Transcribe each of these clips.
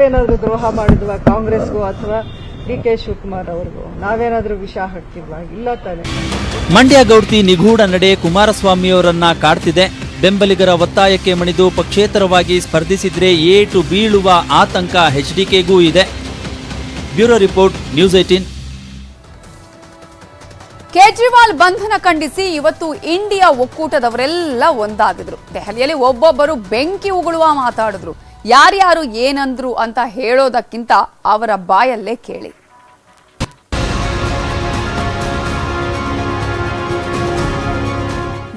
ಏನಾದರೂ ದ್ರೋಹ ಮಾಡಿದ್ವಾ ಕಾಂಗ್ರೆಸ್ಗೂ ಅಥವಾ ಡಿ.ಕೆ. ಶಿವಕುಮಾರ್ ಅವರಿಗೂ ನಾವೇನಾದರೂ ವಿಷ ಹಾಕ್ತಿದ್ವಾ? ಇಲ್ಲ ತಾನೆ. ಮಂಡ್ಯ ಗೌಡ್ತಿ ನಿಗೂಢ ನಡೆ ಕುಮಾರಸ್ವಾಮಿಯವರನ್ನ ಕಾಡ್ತಿದೆ. ಬೆಂಬಲಿಗರ ಒತ್ತಾಯಕ್ಕೆ ಮಣಿದು ಪಕ್ಷೇತರವಾಗಿ ಸ್ಪರ್ಧಿಸಿದ್ರೆ ಏಟು ಬೀಳುವ ಆತಂಕ ಎಚ್ಡಿಕೆಗೂ ಇದೆ. Bureau report, news 18. ಕೇಜ್ರಿವಾಲ್ ಬಂಧನ ಖಂಡಿಸಿ ಇವತ್ತು ಇಂಡಿಯಾ ಒಕ್ಕೂಟದವರೆಲ್ಲ ಒಂದಾಗಿದ್ರು. ದೆಹಲಿಯಲ್ಲಿ ಒಬ್ಬೊಬ್ಬರು ಬೆಂಕಿ ಉಗುಳುವ ಮಾತಾಡಿದ್ರು. ಯಾರ್ಯಾರು ಏನಂದ್ರು ಅಂತ ಹೇಳೋದಕ್ಕಿಂತ ಅವರ ಬಾಯಲ್ಲೇ ಕೇಳಿ.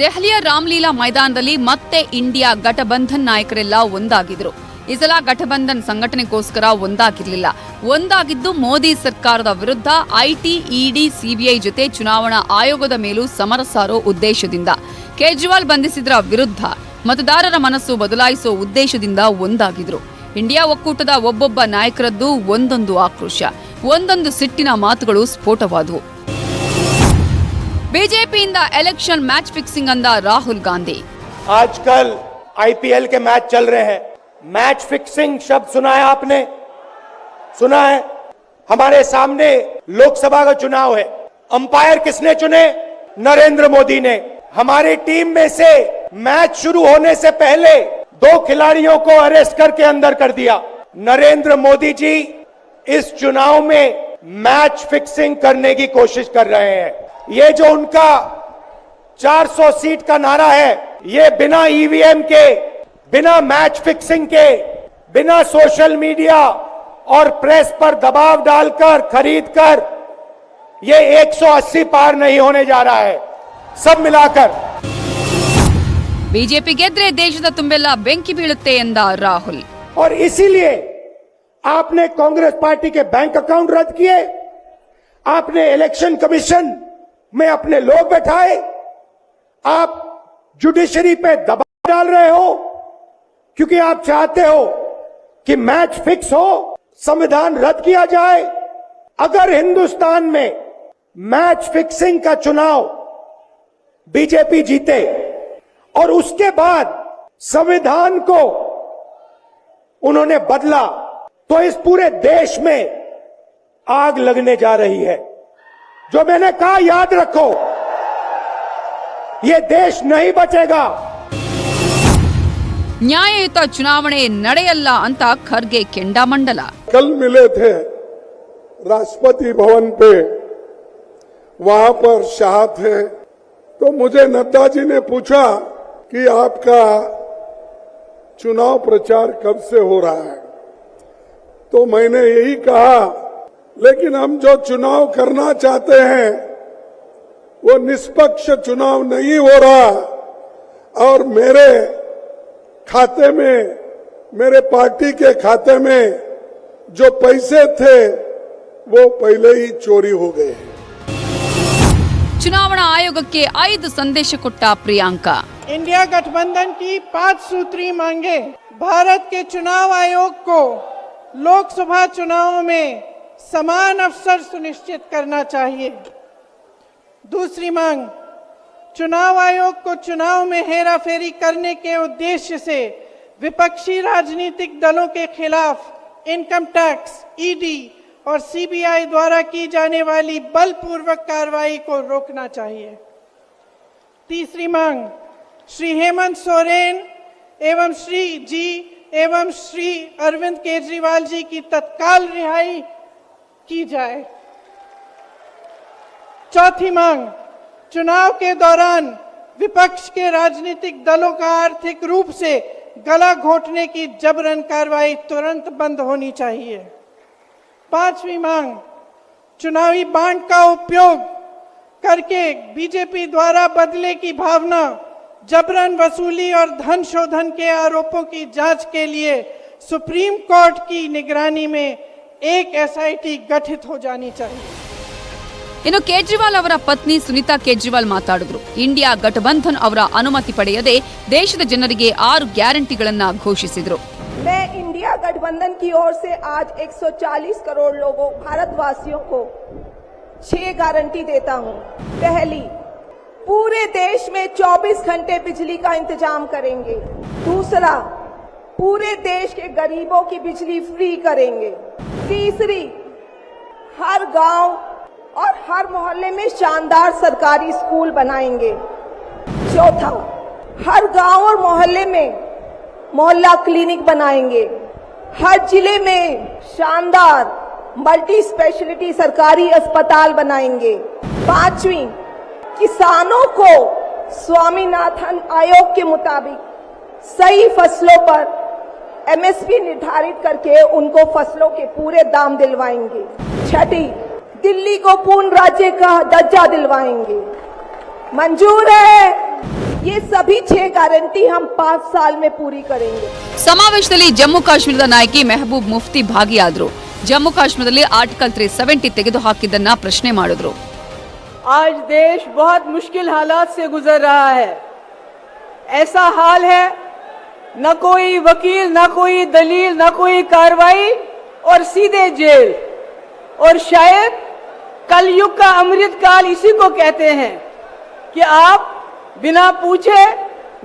ದೆಹಲಿಯ ರಾಮ್ಲೀಲಾ ಮೈದಾನದಲ್ಲಿ ಮತ್ತೆ ಇಂಡಿಯಾ ಘಟಬಂಧನ್ ನಾಯಕರೆಲ್ಲ ಒಂದಾಗಿದ್ರು. ಈ ಸಲ ಘಟಬಂಧನ್ ಸಂಘಟನೆಗೋಸ್ಕರ ಒಂದಾಗಿರಲಿಲ್ಲ. ಒಂದಾಗಿದ್ದು ಮೋದಿ ಸರ್ಕಾರದ ವಿರುದ್ಧ ಐಟಿ, ಇಡಿ, ಸಿಬಿಐ ಜೊತೆ ಚುನಾವಣಾ ಆಯೋಗದ ಮೇಲೂ ಸಮರ ಸಾರೋ ಉದ್ದೇಶದಿಂದ. ಕೇಜ್ರಿವಾಲ್ ಬಂಧಿಸಿದ್ರ ವಿರುದ್ಧ ಮತದಾರರ ಮನಸ್ಸು ಬದಲಾಯಿಸೋ ಉದ್ದೇಶದಿಂದ ಒಂದಾಗಿದ್ರು. ಇಂಡಿಯಾ ಒಕ್ಕೂಟದ ಒಬ್ಬೊಬ್ಬ ನಾಯಕರದ್ದು ಒಂದೊಂದು ಆಕ್ರೋಶ, ಒಂದೊಂದು ಸಿಟ್ಟಿನ ಮಾತುಗಳು ಸ್ಫೋಟವಾದವು. ಬಿಜೆಪಿಯಿಂದ ಎಲೆಕ್ಷನ್ मैच फिक्सिंग अंदा राहुल गांधी। आजकल आईपीएल के मैच चल रहे हैं, मैच फिक्सिंग शब्द सुना है आपने? सुना है? हमारे सामने लोकसभा का चुनाव है, अंपायर किसने चुने? नरेंद्र मोदी ने। हमारी टीम में से मैच शुरू होने से पहले 2 खिलाड़ियों को अरेस्ट करके अंदर कर दिया। नरेंद्र मोदी जी इस चुनाव में मैच फिक्सिंग करने की कोशिश कर रहे हैं। ये जो उनका 400 सीट का नारा है, ये बिना ईवीएम के, बिना मैच फिक्सिंग के, बिना सोशल मीडिया और प्रेस पर दबाव डालकर खरीदकर ये 180 पार नहीं होने जा रहा है। सब मिलाकर ಬಿಜೆಪಿ ಗೆದ್ರೆ ದೇಶದ ತುಂಬೆಲ್ಲ ಬೆಂಕಿ ಬೀಳುತ್ತೆ ಎಂದ ರಾಹುಲ್. और इसीलिए आपने कांग्रेस पार्टी के बैंक अकाउंट रद्द किए, आपने इलेक्शन कमीशन में अपने लोग बैठाए, आप जुडिशरी पे दबाव डाल रहे हो क्योंकि आप चाहते हो कि मैच फिक्स हो, संविधान रद्द किया जाए। अगर हिंदुस्तान में मैच फिक्सिंग का चुनाव बीजेपी जीते और उसके बाद संविधान को उन्होंने बदला तो इस पूरे देश में आग लगने जा रही है। जो मैंने कहा याद रखो, ये देश नहीं बचेगा। ನ್ಯಾಯಯುತ ಚುನಾವಣೆ ನಡೆಯಲ್ಲ ಅಂತ ಖರ್ಗೆ ಕೆಂಡಾಮಂಡಲ. कल मिले थे राष्ट्रपति भवन पे, वहां पर शाह थे, तो मुझे नड्डा जी ने पूछा कि आपका चुनाव प्रचार कब से हो रहा है? तो मैंने यही कहा, लेकिन हम जो चुनाव करना चाहते हैं वो निष्पक्ष चुनाव नहीं हो रहा, और मेरे खाते में, मेरे पार्टी के खाते में जो पैसे थे वो पहले ही चोरी हो गए। ಚುನಾವಣಾ ಆಯೋಗಕ್ಕೆ 5 ಸಂದೇಶ ಕೊಟ್ಟ ಪ್ರಿಯಾಂಕಾ. इंडिया गठबंधन की 5 सूत्री मांगे। भारत के चुनाव आयोग को लोकसभा चुनाव में समान अवसर सुनिश्चित करना चाहिए। दूसरी मांग, चुनाव आयोग को चुनाव में हेराफेरी करने के उद्देश्य से विपक्षी राजनीतिक दलों के खिलाफ इनकम टैक्स, ईडी और सीबीआई द्वारा की जाने वाली बलपूर्वक कार्रवाई को रोकना चाहिए। तीसरी मांग, श्री हेमंत सोरेन एवं श्री अरविंद केजरीवाल जी की तत्काल रिहाई की जाए। चौथी मांग, चुनाव के दौरान विपक्ष के राजनीतिक दलों का आर्थिक रूप से गला घोंटने की जबरन कार्रवाई तुरंत बंद होनी चाहिए। पांचवी मांग, चुनावी बांड का उपयोग करके बीजेपी द्वारा बदले की भावना, जबरन वसूली और धन शोधन के आरोपों की जांच के लिए सुप्रीम कोर्ट की निगरानी में एक एसआईटी गठित हो जानी चाहिए। ಇನ್ನು ಕೇಜ್ರಿವಾಲ್ ಅವರ ಪತ್ನಿ ಸುನಿತಾ ಕೇಜ್ರಿವಾಲ್ ಮಾತಾಡಿದ್ರು. ಇಂಡಿಯಾ ಘಟಬಂಧನ್ ಅವರ ಅನುಮತಿ ಪಡೆಯದೆ ದೇಶದ ಜನರಿಗೆ 6 ಗ್ಯಾರಂಟಿಗಳನ್ನ ಘೋಷಿಸಿದ್ರು. मैं इंडिया गठबंधन की ओर से आज 140 करोड़ लोगों भारतवासियों को 6 गारंटी देता हूं। पहली, पूरे देश में 24 घंटे बिजली का इंतजाम करेंगे। दूसरा, पूरे देश के गरीबों की बिजली फ्री करेंगे। तीसरी, हर गांव और हर मोहल्ले में शानदार सरकारी स्कूल बनाएंगे। चौथा, हर गांव और मोहल्ले में मोहल्ला क्लिनिक बनाएंगे। हर जिले में शानदार मल्टी स्पेशलिटी सरकारी अस्पताल बनाएंगे। पांचवी, किसानों को स्वामीनाथन आयोग के मुताबिक सही फसलों पर एमएसपी निर्धारित करके उनको फसलों के पूरे दाम दिलवाएंगे। छठी, दिल्ली को पूर्ण राज्य का दर्जा दिलवाएंगे। मंजूर है? ये सभी 6 गारंटी हम 5 साल में पूरी करेंगे। ಸಮಾವೇಶದಲ್ಲಿ ಜಮ್ಮು ಕಾಶ್ಮೀರದ ನಾಯಕಿ ಮೆಹಬೂಬ್ ಮುಫ್ತಿ ಭಾಗಿಯಾದರು. ಜಮ್ಮು ಕಾಶ್ಮೀರದಲ್ಲಿ ಆರ್ಟಿಕಲ್ 370 ತೆಗೆದುಹಾಕಿದ್ದನ್ನ ಪ್ರಶ್ನೆ ಮಾಡಿದ್ರು. आज देश बहुत मुश्किल हालात से गुजर रहा है। ऐसा हाल है, न कोई वकील, न कोई दलील, न कोई कार्रवाई और सीधे जेल। और शायद कलयुग का अमृत काल इसी को कहते हैं कि आप बिना पूछे,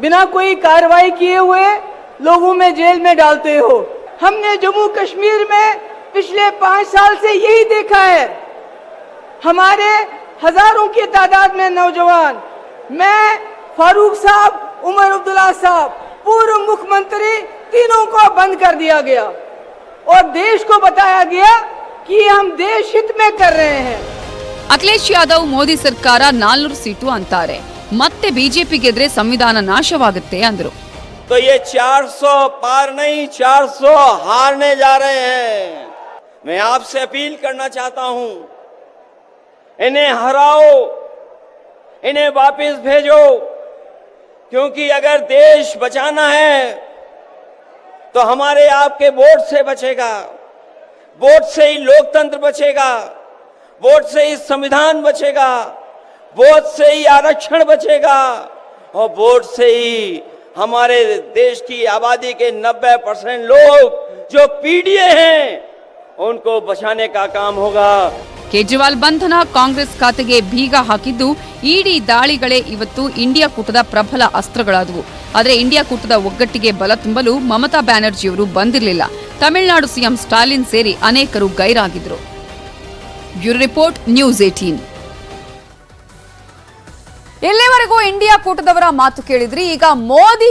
बिना कोई कार्रवाई किए हुए लोगों में जेल में डालते हो। हमने जम्मू कश्मीर में पिछले 5 साल से यही देखा है। हमारे हजारों की तादाद में नौजवान, मैं, फारूक साहब, उमर अब्दुल्ला साहब, पूर्व मुख्यमंत्री, तीनों को बंद कर दिया गया और देश को बताया गया कि हम देश हित में कर रहे हैं। ಅಖಿಲೇಶ್ ಯಾದವ್ ಮೋದಿ ಸರ್ಕಾರ 400 ಸೀಟು ಅಂತಾರೆ. ಮತ್ತೆ ಬಿಜೆಪಿ ಗೆದ್ರೆ ಸಂವಿಧಾನ ನಾಶವಾಗುತ್ತೆ ಅಂದ್ರು. तो ये 400 पार नहीं, 400 हारने जा रहे हैं। मैं आपसे अपील करना चाहता हूं, इन्हें हराओ, इन्हें वापस भेजो, क्योंकि अगर देश बचाना है तो हमारे आपके वोट से बचेगा। वोट से ही लोकतंत्र बचेगा, वोट से ही संविधान बचेगा, वोट से ही आरक्षण बचेगा और वोट से ही हमारे देश की आबादी के 90% लोग जो पीड़ित हैं उनको बचाने का काम होगा। ಕೇಜ್ರಿವಾಲ್ ಬಂಧನ ಕಾಂಗ್ರೆಸ್ ಖಾತೆಗೆ ಬೀಗ ಹಾಕಿದ್ದು ಇಡಿ ದಾಳಿಗಳೇ ಇವತ್ತು ಇಂಡಿಯಾ ಕೂಟದ ಪ್ರಬಲ ಅಸ್ತ್ರಗಳಾದವು. ಆದರೆ ಇಂಡಿಯಾ ಕೂಟದ ಒಗ್ಗಟ್ಟಿಗೆ ಬಲ ತುಂಬಲು ಮಮತಾ ಬ್ಯಾನರ್ಜಿಯವರು ಬಂದಿರಲಿಲ್ಲ. ತಮಿಳುನಾಡು ಸಿಎಂ ಸ್ಟಾಲಿನ್ ಸೇರಿ ಅನೇಕರು ಗೈರಾಗಿದ್ರು. Bureau report, news 18. ಇಲ್ಲಿವರೆಗೂ ಇಂಡಿಯಾ ಕೂಟದವರ ಮಾತು ಕೇಳಿದ್ರಿ. ಈಗ ಮೋದಿ